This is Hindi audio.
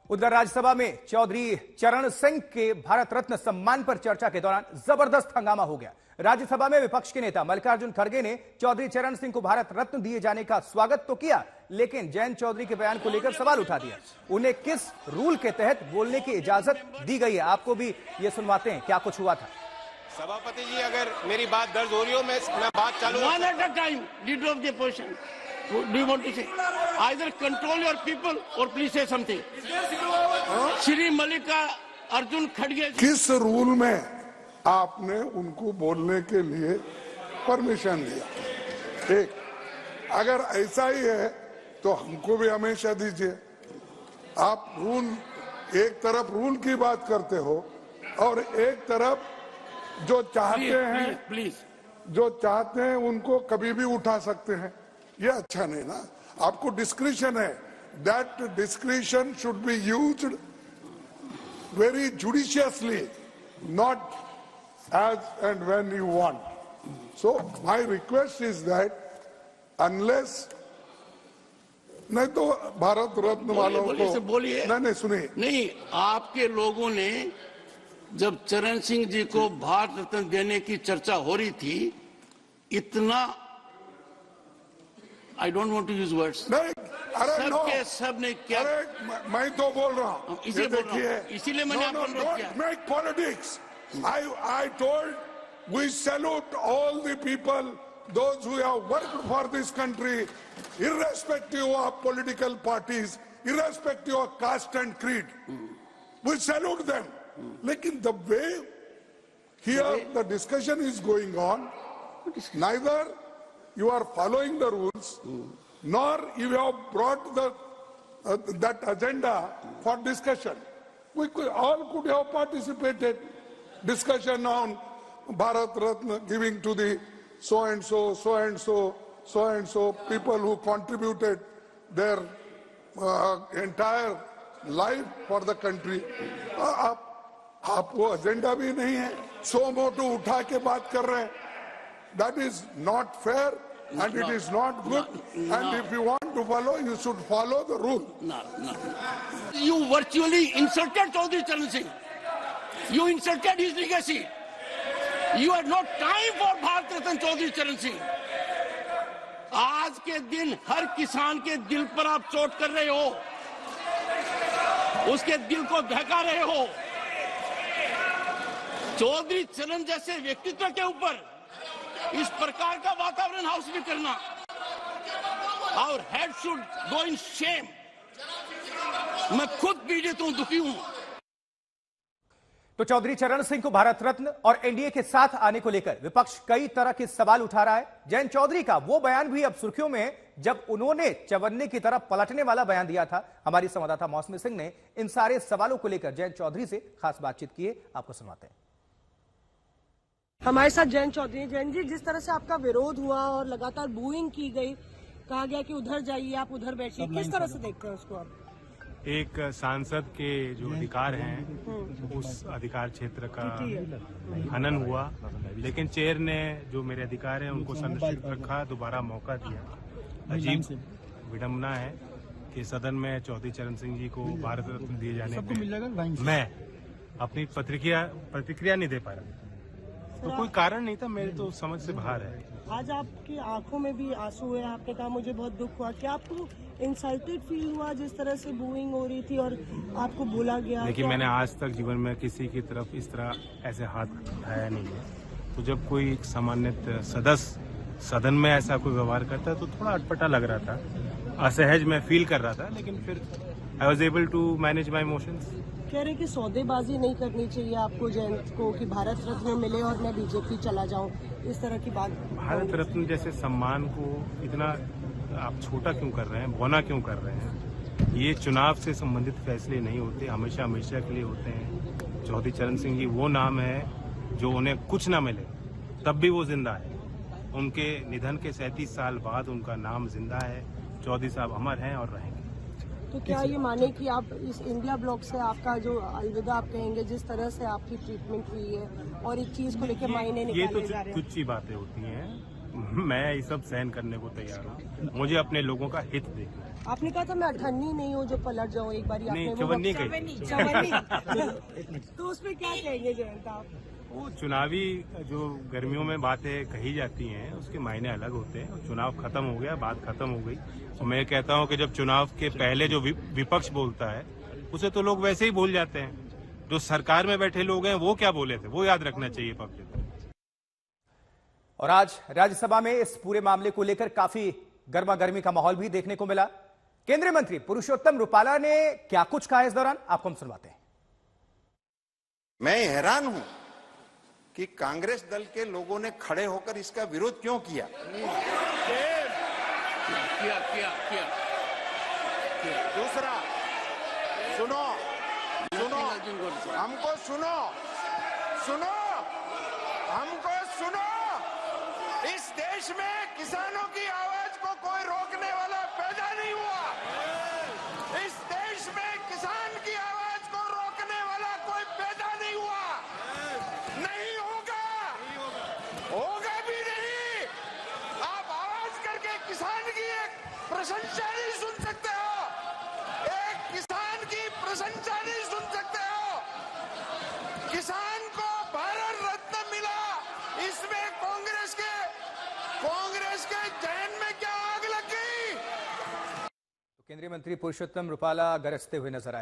उधर राज्यसभा में चौधरी चरण सिंह के भारत रत्न सम्मान पर चर्चा के दौरान जबरदस्त हंगामा हो गया। राज्यसभा में विपक्ष के नेता मल्लिकार्जुन खड़गे ने चौधरी चरण सिंह को भारत रत्न दिए जाने का स्वागत तो किया, लेकिन जयंत चौधरी के बयान को लेकर सवाल उठा दिया। उन्हें किस रूल के तहत बोलने की इजाजत दी गई है, आपको भी ये सुनवाते हैं क्या कुछ हुआ था। सभापति जी, अगर मेरी बात दर्ज हो रही हो, मैं बात चालू। One at a time, leader of the opposition. Do you want to say? Either control your people or please say something. Shri Mallikarjun खड़गे, किस रूल में आपने उनको बोलने के लिए परमिशन दिया? एक, अगर ऐसा ही है तो हमको भी हमेशा दीजिए। आप रूल, एक तरफ रूल की बात करते हो और एक तरफ जो चाहते हैं जो चाहते हैं उनको कभी भी उठा सकते हैं। ये अच्छा नहीं ना। आपको डिस्क्रिशन है, that discretion should be used very judiciously, not as and when you want. So my request is that unless नहीं तो भारत रत्न वालों को बोलिए। नहीं सुनिए। नहीं, आपके लोगों ने जब चरण सिंह जी को भारत रत्न देने की चर्चा हो रही थी, इतना I don't want to use words, नहीं, अरे सब के सब ने क्या, अरे मैं तो बोल रहा हूँ, इसीलिए मैंने आपको अनुरोध किया। Make politics. I told we salute all the people, those who have worked for this country, irrespective of political parties, irrespective of caste and creed. We salute them. Lekin the way here the discussion is going on, neither you are following the rules, nor you have brought the that agenda for discussion. We all could have participated. Discussion on Bharat Ratna giving to the so and so, so and so, so and so people who contributed their entire life for the country. आप वो एजेंडा भी नहीं है, सो मोटो उठा के बात कर रहे हैं. That is not fair and it is not good. And if you want to follow, you should follow the rule. No. You virtually insulted Chaudhary Charan Singh. You insulted his legacy. You had no time for Bharat Ratna Chaudhary Charan Singh. आज के दिन हर किसान के दिल पर आप चोट कर रहे हो, उसके दिल को धक्का रहे हो। चौधरी चरण जैसे व्यक्तित्व के ऊपर इस प्रकार का वातावरण हाउस में करना, our head should go in shame. मैं खुद पीड़ित हूं, दुखी हूं। तो चौधरी चरण सिंह को भारत रत्न और एनडीए के साथ आने को लेकर विपक्ष कई तरह के सवाल उठा रहा है। जयंत चौधरी का वो बयान भी अब सुर्खियों में है जब उन्होंने चवन्ने की तरफ पलटने वाला बयान दिया था। हमारी संवाददाता मौसमी सिंह ने इन सारे सवालों को लेकर जयंत चौधरी से खास बातचीत की है, आपको सुनवाते हैं। हमारे साथ जयंत चौधरी। जयंत जी, जिस तरह से आपका विरोध हुआ और लगातार बूइंग की गई, कहा गया कि उधर जाइए, आप उधर बैठिए, किस तरह से देखते हैं उसको आप? एक सांसद के जो अधिकार हैं उस अधिकार क्षेत्र का हनन हुआ, लेकिन चेयर ने जो मेरे अधिकार हैं उनको संरक्षित रखा, दोबारा मौका दिया। अजीब विडम्बना है कि सदन में चौधरी चरण सिंह जी को भारत रत्न दिए जाने पे मैं अपनी प्रतिक्रिया नहीं दे पा रहा। तो कोई कारण नहीं था, मेरे तो समझ से बाहर है। आज आपकी आंखों में भी आंसू है, आपने कहा मुझे बहुत दुख हुआ। क्या आपको इंसल्टेड फील हुआ जिस तरह से बूइंग हो रही थी और आपको बोला गया? देखिए, मैंने आज तक जीवन में किसी की तरफ इस तरह ऐसे हाथ उठाया नहीं है। तो जब कोई सामान्य सदस्य सदन में ऐसा कोई व्यवहार करता है तो थोड़ा अटपटा लग रहा था, असहज मैं फील कर रहा था, लेकिन फिर I was able to manage my emotions. कह रहे कि सौदेबाजी नहीं करनी चाहिए आपको जयंत को, कि भारत रत्न मिले और मैं बीजेपी चला जाऊं, इस तरह की बात। भारत रत्न जैसे सम्मान को इतना आप छोटा क्यों कर रहे हैं, बौना क्यों कर रहे हैं? ये चुनाव से संबंधित फैसले नहीं होते, हमेशा के लिए होते हैं। चौधरी चरण सिंह जी वो नाम है जो उन्हें कुछ ना मिले तब भी वो जिंदा है। उनके निधन के 37 साल बाद उनका नाम जिंदा है। चौधरी साहब अमर हैं और रहेंगे। तो क्या ये माने कि आप इस इंडिया ब्लॉक से आपका जो अलविदा आप कहेंगे, जिस तरह से आपकी ट्रीटमेंट हुई है और इस चीज को लेकर मायने निकाले जा रहे हैं? ये तो कुछ ही बातें होती हैं। मैं ये सब सहन करने को तैयार हूँ। मुझे अपने लोगों का हित देखना है। आपने कहा था मैं अठन्नी नहीं हूँ जो पलट जाऊँ एक बार। नहीं, चवन्नी कही। तो उसमें क्या कहेंगे जयंत आप? वो चुनावी जो गर्मियों में बातें कही जाती हैं उसके मायने अलग होते हैं। चुनाव खत्म हो गया, बात खत्म हो गई। तो मैं कहता हूँ कि जब चुनाव के पहले जो विपक्ष बोलता है उसे तो लोग वैसे ही भूल जाते हैं। जो सरकार में बैठे लोग हैं वो क्या बोले थे वो याद रखना चाहिए पब्लिक को। और आज राज्यसभा में इस पूरे मामले को लेकर काफी गर्मा गर्मी का माहौल भी देखने को मिला। केंद्रीय मंत्री पुरुषोत्तम रुपाला ने क्या कुछ कहा इस दौरान, आपको हम सुनवाते हैं। मैं हैरान हूं कि कांग्रेस दल के लोगों ने खड़े होकर इसका विरोध क्यों किया। दूसरा, सुनो हमको, सुनो हमको, सुनो। इस देश में किसानों की आवाज को कोई रोकने वाला पैदा नहीं हुआ। इस देश में किसान की आवाज को रोकने वाला कोई पैदा नहीं हुआ, नहीं होगा, होगा भी नहीं। आप आवाज करके किसान की एक प्रशंसा नहीं सुन सकते हो, एक किसान की प्रशंसा नहीं सुन सकते हो। किसान को भारत रत्न मिला, इसमें कांग्रेस के जहन में क्या आग लग गई। केंद्रीय मंत्री पुरुषोत्तम रुपाला गरजते हुए नजर आए।